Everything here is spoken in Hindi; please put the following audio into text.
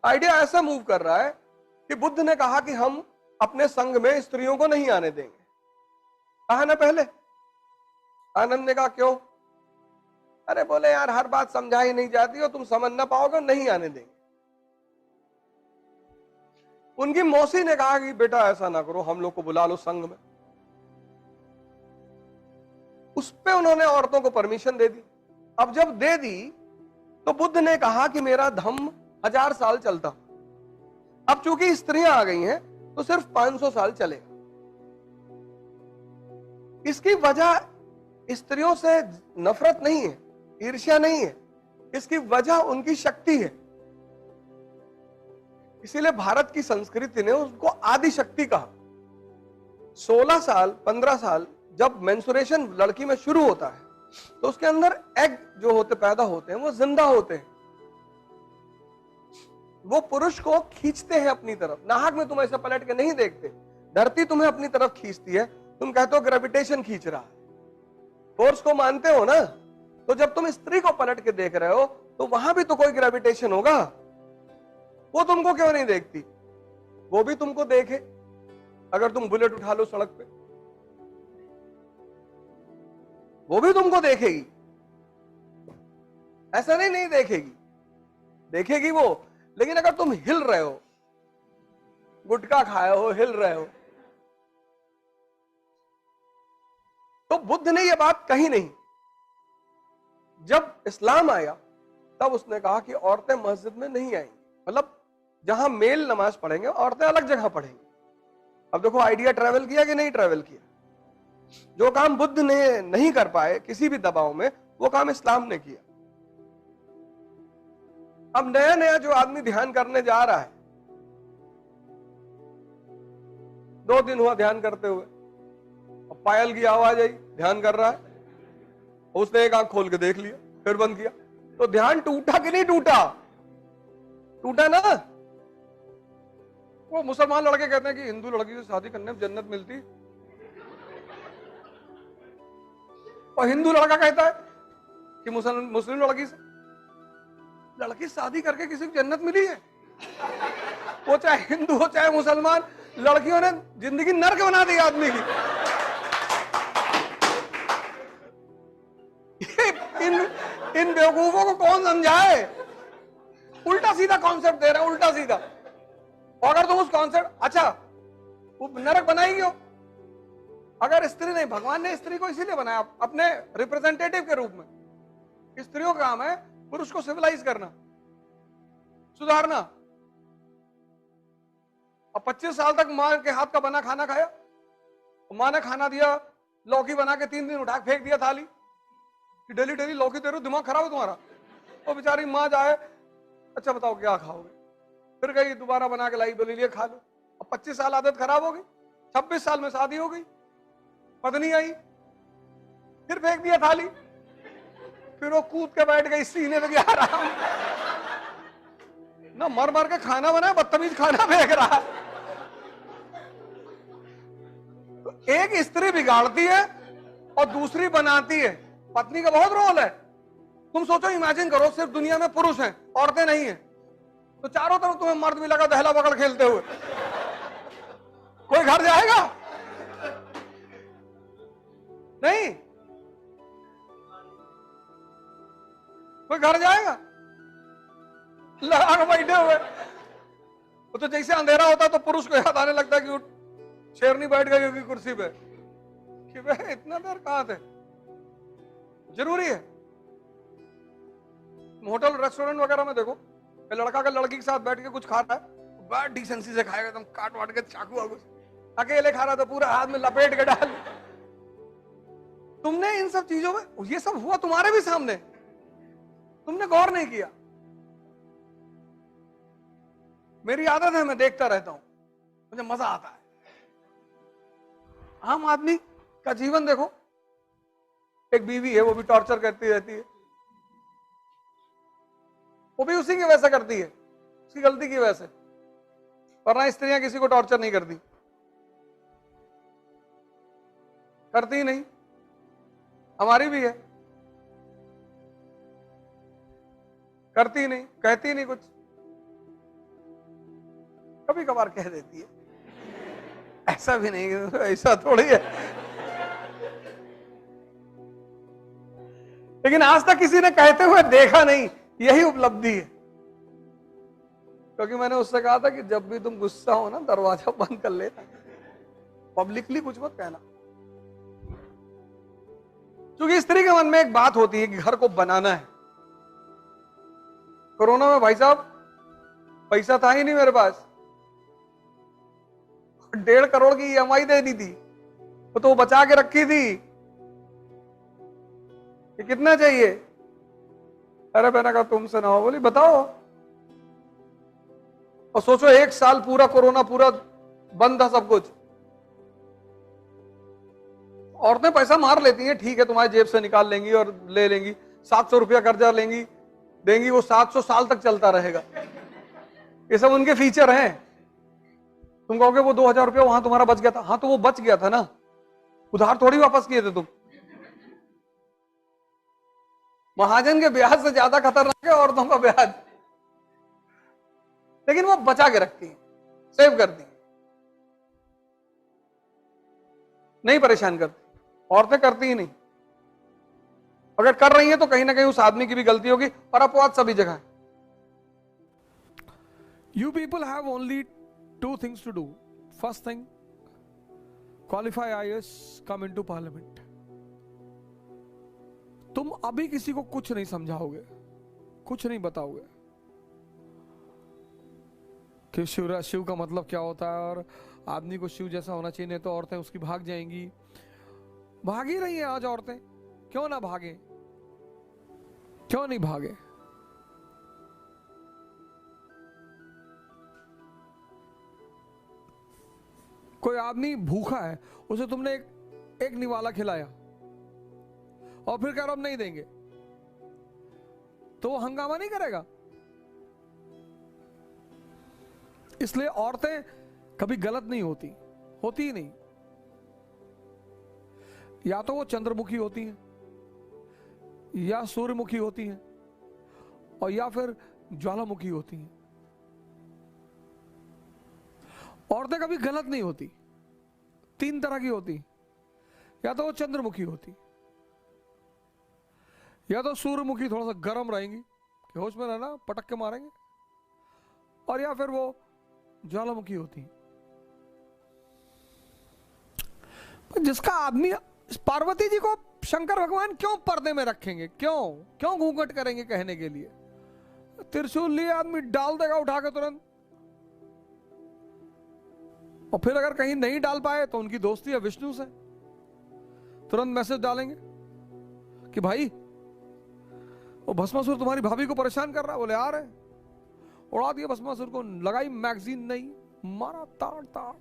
आइडिया ऐसा मूव कर रहा है कि बुद्ध ने कहा कि हम अपने संघ में स्त्रियों को नहीं आने देंगे, कहा ना पहले। आनंद ने कहा क्यों? अरे बोले यार हर बात समझाई नहीं जाती और तुम समझ ना पाओगे, नहीं आने देंगे। उनकी मौसी ने कहा कि बेटा ऐसा ना करो, हम लोग को बुला लो संघ में। उस पे उन्होंने औरतों को परमिशन दे दी। अब जब दे दी तो बुद्ध ने कहा कि मेरा धम्म 1000 साल चलता, अब चूंकि स्त्रियां आ गई हैं तो सिर्फ 500 साल चलेगा। इसकी वजह स्त्रियों से नफरत नहीं है, ईर्ष्या नहीं है, इसकी वजह उनकी शक्ति है। इसीलिए भारत की संस्कृति ने उसको आदि शक्ति कहा। 16 साल 15 साल जब मेंस्ट्रुएशन लड़की में शुरू होता है तो उसके अंदर एग जो होते पैदा होते हैं वो जिंदा होते हैं, वो पुरुष को खींचते हैं अपनी तरफ। नाहक में तुम ऐसा पलट के नहीं देखते, धरती तुम्हें अपनी तरफ खींचती है, तुम कहते हो ग्रेविटेशन खींच रहा है, फोर्स को मानते हो ना। तो जब तुम स्त्री को पलट के देख रहे हो तो वहां भी तो कोई ग्रेविटेशन होगा, वो तुमको क्यों नहीं देखती? वो भी तुमको देखे। अगर तुम बुलेट उठा लो सड़क पे, वो भी तुमको देखेगी, ऐसा नहीं देखेगी, देखेगी वो। लेकिन अगर तुम हिल रहे हो, गुटखा खाए हो, हिल रहे हो, तो बुद्ध ने यह बात कही नहीं। जब इस्लाम आया तब उसने कहा कि औरतें मस्जिद में नहीं आएंगी, मतलब जहां मेल नमाज पढ़ेंगे औरतें अलग जगह पढ़ेंगी। अब देखो आइडिया ट्रेवल किया कि नहीं ट्रेवल किया? जो काम बुद्ध ने नहीं कर पाए किसी भी दबाव में, वो काम इस्लाम ने किया। अब नया नया जो आदमी ध्यान करने जा रहा है, 2 दिन हुआ ध्यान करते हुए, अब पायल की आवाज आई, ध्यान कर रहा है, उसने एक आंख खोल के देख लिया, फिर बंद किया, तो ध्यान टूटा कि नहीं टूटा? टूटा ना। वो मुसलमान लड़के कहते हैं कि हिंदू लड़की से शादी करने में जन्नत मिलती, और हिंदू लड़का कहता है कि मुस्लिम लड़की से शादी करके किसी को जन्नत मिली है। वो चाहे हिंदू हो चाहे मुसलमान, लड़कियों ने जिंदगी नर्क बना दी आदमी की। इन बेवकूफों को कौन समझाए? उल्टा सीधा कॉन्सेप्ट दे रहे हैं, उल्टा सीधा। और अगर तुम उस कॉन्सेप्ट, अच्छा वो नरक बनाई क्यों? अगर स्त्री नहीं, भगवान ने स्त्री को इसीलिए बनाया अपने रिप्रेजेंटेटिव के रूप में। स्त्रियों का काम है पुरुष को सिविलाइज करना, सुधारना। अब 25 साल तक मां के हाथ का बना खाना खाया, मां ने खाना दिया, लौकी बना के 3 दिन उठा के फेंक दिया थाली कि डेली डेली लौकी दे रहे हो, दिमाग खराब है तुम्हारा। वो बेचारी मां जाए, अच्छा बताओ क्या खाओगे? फिर गई दोबारा बना के लाई, बोली लिए खा लो। अब 25 साल आदत खराब हो गई, 26 साल में शादी हो गई, पत्नी आई, फिर फेंक दिया थाली, फिर वो कूद के बैठ गई सीने में, आराम ना, मर मर के खाना बनाया, बदतमीज खाना फेंक रहा। तो एक स्त्री बिगाड़ती है और दूसरी बनाती है। पत्नी का बहुत रोल है। तुम सोचो, इमेजिन करो सिर्फ दुनिया में पुरुष हैं, औरतें नहीं हैं, तो चारों तरफ तुम्हें मर्द मिलेगा दहला पकड़ खेलते हुए, कोई घर जाएगा? नहीं, कोई घर जाएगा? लगा के बैठे हुए। तो जैसे अंधेरा होता है तो पुरुष को याद आने लगता है कि शेरनी बैठ गई होगी कुर्सी पे, कि भाई इतना देर कहां थे? जरूरी है। होटल रेस्टोरेंट वगैरह में देखो, लड़का का लड़की के साथ बैठ के कुछ खा रहा है, बड़ा डिसेंसी से खाएगा, एकदम काट वाट के चाकू वाकू। अकेले खा रहा था, पूरा हाथ में लपेट के डाल। तुमने इन सब चीजों में, ये सब हुआ तुम्हारे भी सामने, तुमने गौर नहीं किया। मेरी आदत है, मैं देखता रहता हूं, मुझे मजा आता है। आम आदमी का जीवन देखो, एक बीवी है, वो भी टॉर्चर करती रहती है, वो भी उसी की वजह से करती है, उसकी गलती की वजह से। वरना स्त्रियां किसी को टॉर्चर नहीं करती, करती नहीं। हमारी भी है, करती नहीं, कहती नहीं कुछ। कभी कभार कह देती है, ऐसा भी नहीं, ऐसा थोड़ी है। लेकिन आज तक किसी ने कहते हुए देखा नहीं, यही उपलब्धि है। क्योंकि मैंने उससे कहा था कि जब भी तुम गुस्सा हो ना, दरवाजा बंद कर लेना, पब्लिकली कुछ मत कहना। क्योंकि स्त्री के मन में एक बात होती है कि घर को बनाना है। कोरोना में भाई साहब पैसा था ही नहीं मेरे पास, 1.5 करोड़ की EMI देनी थी, तो वो बचा के रखी थी कि कितना चाहिए। अरे मैंने कहा तुमसे ना हो, बोली बताओ। और सोचो 1 साल पूरा कोरोना पूरा बंद था सब कुछ। औरतें पैसा मार लेती हैं, ठीक है, तुम्हारी जेब से निकाल लेंगी और ले लेंगी, 700 रुपया कर्जा लेंगी, देंगी, वो 700 साल तक चलता रहेगा। ये सब उनके फीचर हैं। तुम कहोगे वो 2000 रुपया वहां तुम्हारा बच गया था, हाँ तो वो बच गया था ना, उधार थोड़ी वापस किए थे तुम। महाजन के ब्याज से ज्यादा खतरनाक है औरतों का ब्याज। लेकिन वो बचा के रखती है, सेव करती है, नहीं परेशान करती। औरतें करती ही नहीं। अगर कर रही हैं तो कहीं ना कहीं उस आदमी की भी गलती होगी, और अपवाद सभी जगह है। You people have only 2 things to do. First thing, qualify IAS, come into parliament. तुम अभी किसी को कुछ नहीं समझाओगे, कुछ नहीं बताओगे कि शिव का मतलब क्या होता है और आदमी को शिव जैसा होना चाहिए, नहीं तो औरतें उसकी भाग जाएंगी। भाग ही रही हैं आज औरतें, क्यों ना भागे, क्यों नहीं भागे। कोई आदमी भूखा है, उसे तुमने एक निवाला खिलाया और फिर कह रहा हम नहीं देंगे, तो वो हंगामा नहीं करेगा। इसलिए औरतें कभी गलत नहीं होती, होती ही नहीं। या तो वो चंद्रमुखी होती हैं, या सूर्यमुखी होती हैं, और या फिर ज्वालामुखी होती हैं। औरतें कभी गलत नहीं होती। 3 तरह की होती, या तो वो चंद्रमुखी होती, या तो सूर्यमुखी थोड़ा सा गर्म रहेंगी कि होश में रहना, पटक के मारेंगे, और या फिर वो ज्वालामुखी होती। जिसका आदमी, पार्वती जी को शंकर भगवान क्यों पर्दे में रखेंगे, क्यों घूंघट करेंगे कहने के लिए? त्रिशूल लिए आदमी डाल देगा उठा के तुरंत। और फिर अगर कहीं नहीं डाल पाए तो उनकी दोस्ती है विष्णु से, तुरंत मैसेज डालेंगे कि भाई वो भस्मासुर तुम्हारी भाभी को परेशान कर रहा है। बोले आ रहे, उड़ा दिया भस्मासुर को, लगाई मैगजीन नहीं, मारा ताड़ ताड़।